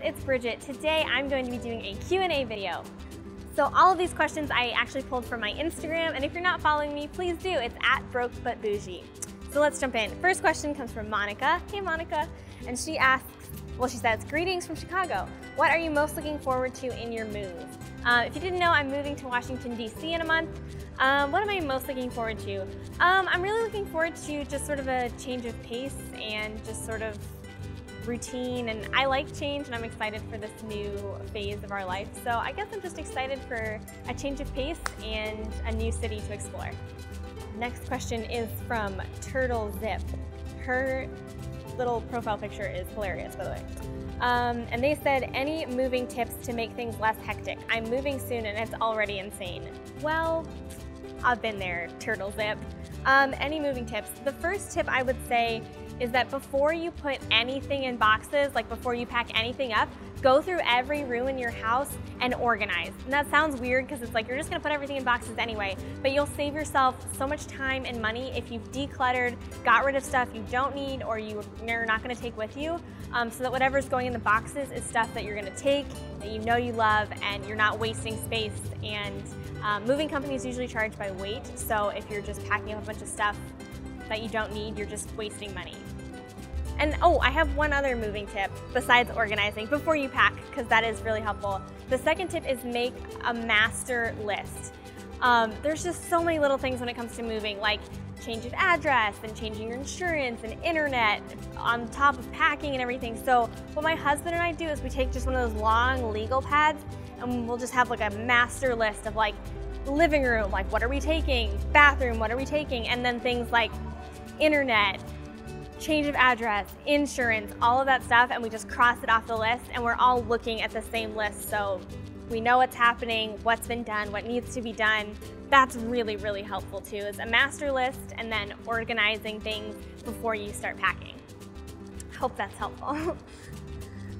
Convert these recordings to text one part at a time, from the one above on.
it's Bridget. Today I'm going to be doing a Q&A video. So all of these questions I actually pulled from my Instagram, and if you're not following me, please do. It's @BrokeButBougie. So let's jump in. First question comes from Monica. Hey Monica. And she asks, she says, greetings from Chicago. What are you most looking forward to in your move? If you didn't know, I'm moving to Washington, D.C. in a month. What am I most looking forward to? I'm really looking forward to just sort of a change of pace and just sort of routine, and I like change, and I'm excited for this new phase of our life. So I guess I'm just excited for a change of pace and a new city to explore. Next question is from Turtle Zip. Her little profile picture is hilarious, by the way. And they said, any moving tips to make things less hectic? I'm moving soon and it's already insane. Well, I've been there, Turtle Zip. Any moving tips? The first tip I would say is that before you put anything in boxes, like before you pack anything up, go through every room in your house and organize. And that sounds weird because it's like you're just gonna put everything in boxes anyway, but you'll save yourself so much time and money if you've decluttered, got rid of stuff you don't need or you're not gonna take with you, so that whatever's going in the boxes is stuff that you're gonna take, that you know you love, and you're not wasting space. And moving companies usually charge by weight, so if you're just packing up a bunch of stuff that you don't need, you're just wasting money. And I have one other moving tip besides organizing before you pack, because that is really helpful. The second tip is make a master list. There's just so many little things when it comes to moving, like change of address and changing your insurance and internet on top of packing and everything. So what my husband and I do is we take just one of those long legal pads and we'll just have like a master list of like living room, like what are we taking, bathroom, what are we taking, and then things like internet, change of address, insurance, all of that stuff, and we just cross it off the list, and we're all looking at the same list, so we know what's happening, what's been done, what needs to be done. That's really, really helpful too, is a master list and then organizing things before you start packing. Hope that's helpful.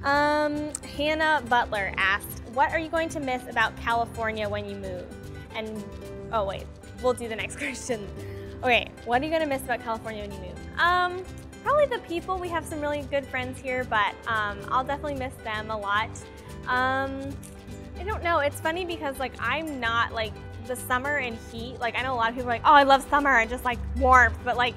Hannah Butler asked, what are you going to miss about California when you move? And, oh wait, we'll do the next question. Okay, what are you gonna miss about California when you move? Probably the people. We have some really good friends here, but I'll definitely miss them a lot. I don't know, it's funny because like I'm not like the summer and heat. Like I know a lot of people are like, oh, I love summer and just like warmth, but like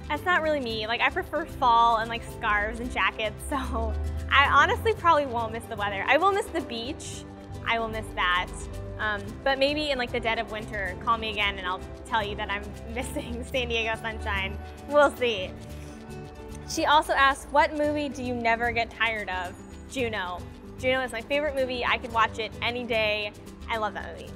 that's not really me. Like I prefer fall and like scarves and jackets, so I honestly probably won't miss the weather. I will miss the beach, I will miss that. But maybe in like the dead of winter, call me again and I'll tell you that I'm missing San Diego sunshine. We'll see. She also asked, what movie do you never get tired of? Juno. Juno is my favorite movie. I could watch it any day. I love that movie.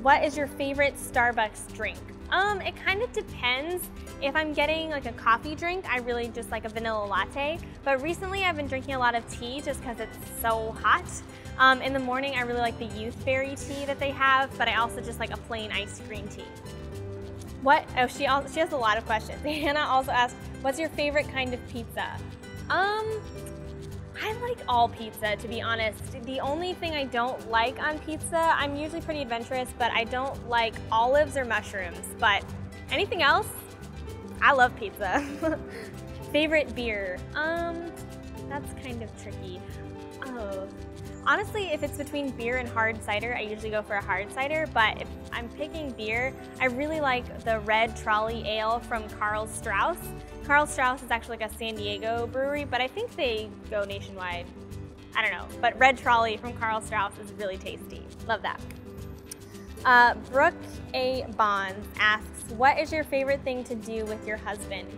What is your favorite Starbucks drink? It kind of depends. If I'm getting like a coffee drink, I really just like a vanilla latte. But recently I've been drinking a lot of tea just because it's so hot. In the morning, I really like the youth berry tea that they have, but I also just like a plain iced green tea. She has a lot of questions. Hannah also asked, what's your favorite kind of pizza? I like all pizza, to be honest. The only thing I don't like on pizza, I'm usually pretty adventurous, but I don't like olives or mushrooms. But anything else, I love pizza. Favorite beer? That's kind of tricky. Honestly, if it's between beer and hard cider, I usually go for a hard cider, but if I'm picking beer, I really like the Red Trolley Ale from Karl Strauss. Karl Strauss is actually like a San Diego brewery, but I think they go nationwide. I don't know, but Red Trolley from Karl Strauss is really tasty. Love that. Brooke A. Bonds asks, what is your favorite thing to do with your husband?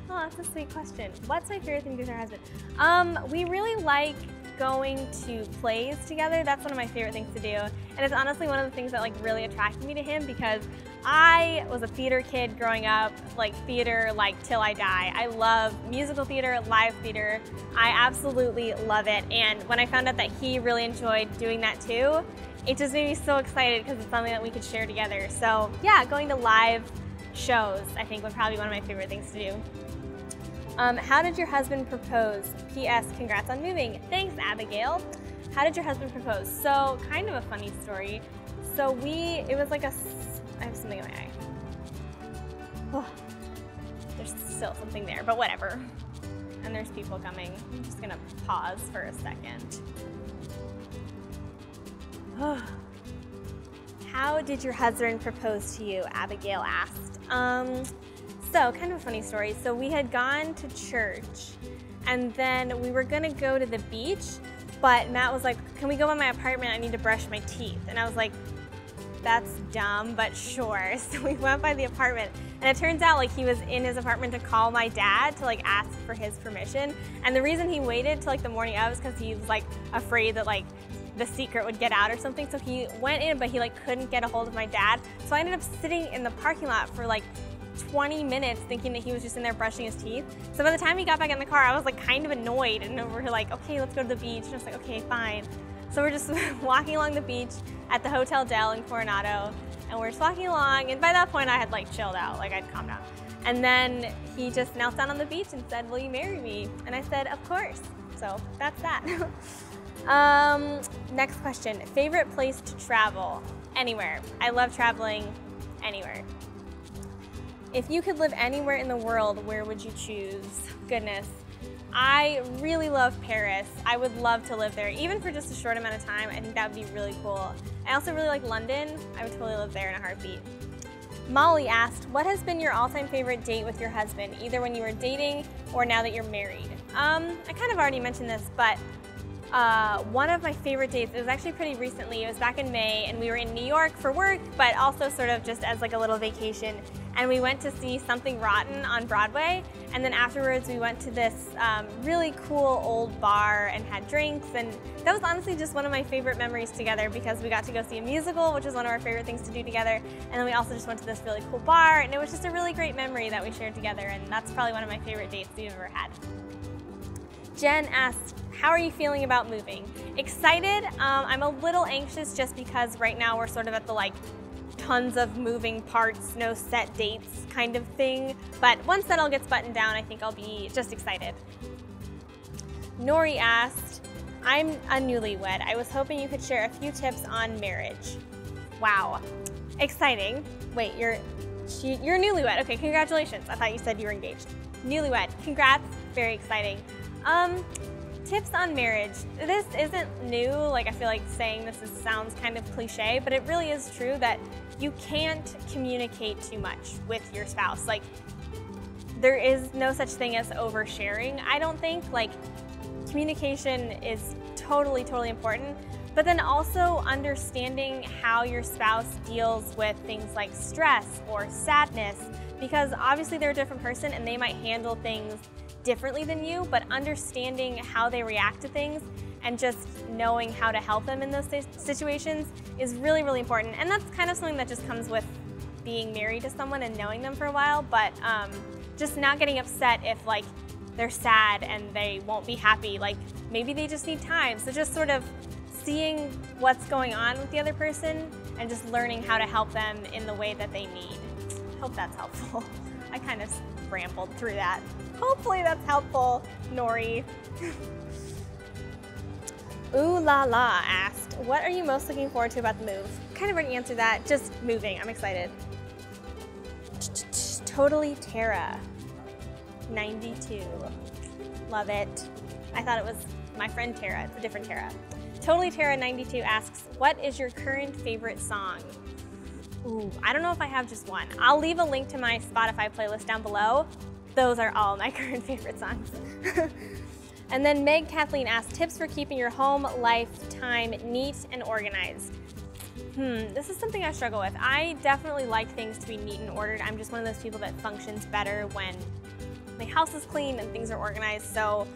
Oh, that's a sweet question. What's my favorite thing to do with our husband? We really like going to plays together. That's one of my favorite things to do. And it's honestly one of the things that like really attracted me to him, because I was a theater kid growing up, like theater like till I die. I love musical theater, live theater. I absolutely love it. And when I found out that he really enjoyed doing that too, it just made me so excited because it's something that we could share together. So yeah, going to live shows I think would probably be one of my favorite things to do. How did your husband propose? P.S. Congrats on moving. Thanks, Abigail. How did your husband propose? So, kind of a funny story. So it was like I have something in my eye. Oh, there's still something there, but whatever. and there's people coming. I'm just gonna pause for a second. How did your husband propose to you? Abigail asked. So kind of a funny story. So we had gone to church and then we were gonna go to the beach, but Matt was like, can we go by my apartment? I need to brush my teeth. And I was like, that's dumb, but sure. So we went by the apartment and it turns out like he was in his apartment to call my dad to like ask for his permission. And the reason he waited till like the morning of is because he was like afraid that like the secret would get out or something. So he went in, but he like couldn't get a hold of my dad. So I ended up sitting in the parking lot for like 20 minutes thinking that he was just in there brushing his teeth. So by the time he got back in the car, I was like kind of annoyed and we're like, okay, let's go to the beach. And I was like, okay, fine. So we're just walking along the beach at the Hotel Del in Coronado and we're just walking along. And by that point I had like chilled out, like I'd calmed down. And then he just knelt down on the beach and said, will you marry me? And I said, of course. So that's that. Next question, favorite place to travel? Anywhere. I love traveling anywhere. If you could live anywhere in the world, where would you choose? Goodness, I really love Paris. I would love to live there, even for just a short amount of time. I think that would be really cool. I also really like London. I would totally live there in a heartbeat. Molly asked, what has been your all-time favorite date with your husband, either when you were dating or now that you're married? I kind of already mentioned this, but one of my favorite dates, it was actually pretty recently. It was back in May and we were in New York for work, but also sort of just as like a little vacation. And we went to see Something Rotten on Broadway. And then afterwards we went to this really cool old bar and had drinks. And that was honestly just one of my favorite memories together because we got to go see a musical, which is one of our favorite things to do together. And then we also just went to this really cool bar and it was just a really great memory that we shared together. And that's probably one of my favorite dates we've ever had. Jen asked, how are you feeling about moving? Excited. I'm a little anxious just because right now we're sort of at the like tons of moving parts, no set dates kind of thing. But once that all gets buttoned down, I think I'll be just excited. Nori asked, I'm a newlywed. I was hoping you could share a few tips on marriage. Wow, exciting. Wait, you're newlywed. Okay, congratulations. I thought you said you were engaged. Newlywed, congrats, very exciting. Tips on marriage. This isn't new, like I feel like saying this sounds kind of cliche, but it really is true that you can't communicate too much with your spouse. Like, there is no such thing as oversharing, I don't think. Like, communication is totally, totally important, but then also understanding how your spouse deals with things like stress or sadness, because obviously they're a different person and they might handle things differently than you, but understanding how they react to things and just knowing how to help them in those situations is really, really important. And that's kind of something that just comes with being married to someone and knowing them for a while, but just not getting upset if like they're sad and they won't be happy. Like maybe they just need time. So just sort of seeing what's going on with the other person and just learning how to help them in the way that they need. Hope that's helpful. I kind of rambled through that. Hopefully that's helpful, Nori. Ooh La La asked, what are you most looking forward to about the move? Kind of already answered that, just moving, I'm excited. Totally Tara, 92, love it. I thought it was my friend Tara, it's a different Tara. Totally Tara, 92 asks, what is your current favorite song? Ooh, I don't know if I have just one. I'll leave a link to my Spotify playlist down below. Those are all my current favorite songs. And then Meg Kathleen asked, tips for keeping your home life time neat and organized. This is something I struggle with. I definitely like things to be neat and ordered. I'm just one of those people that functions better when my house is clean and things are organized. So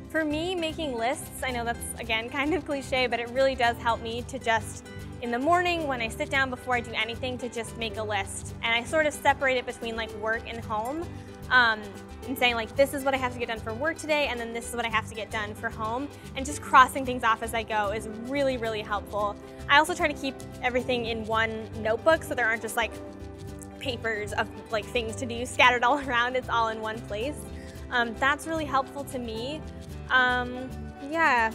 for me, making lists, I know that's again kind of cliche, but it really does help me to just in the morning when I sit down before I do anything to just make a list. And I sort of separate it between like work and home and saying like this is what I have to get done for work today and then this is what I have to get done for home, and just crossing things off as I go is really, really helpful. I also try to keep everything in one notebook so there aren't just like papers of like things to do scattered all around. It's all in one place. That's really helpful to me. Yeah.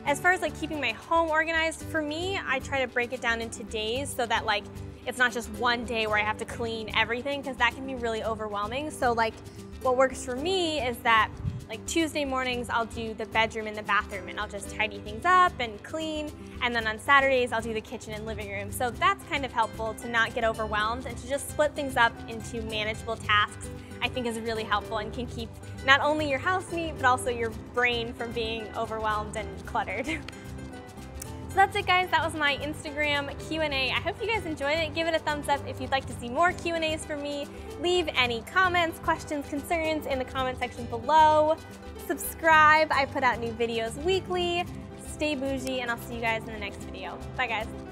As far as like keeping my home organized, for me, I try to break it down into days so that like it's not just one day where I have to clean everything, because that can be really overwhelming. So like what works for me is that like Tuesday mornings, I'll do the bedroom and the bathroom, and I'll just tidy things up and clean. And then on Saturdays, I'll do the kitchen and living room. So that's kind of helpful to not get overwhelmed and to just split things up into manageable tasks. I think is really helpful and can keep not only your house neat, but also your brain from being overwhelmed and cluttered. So that's it, guys. That was my Instagram Q&A. I hope you guys enjoyed it. Give it a thumbs up if you'd like to see more Q&As from me. Leave any comments, questions, concerns in the comment section below. Subscribe. I put out new videos weekly. Stay bougie, and I'll see you guys in the next video. Bye, guys.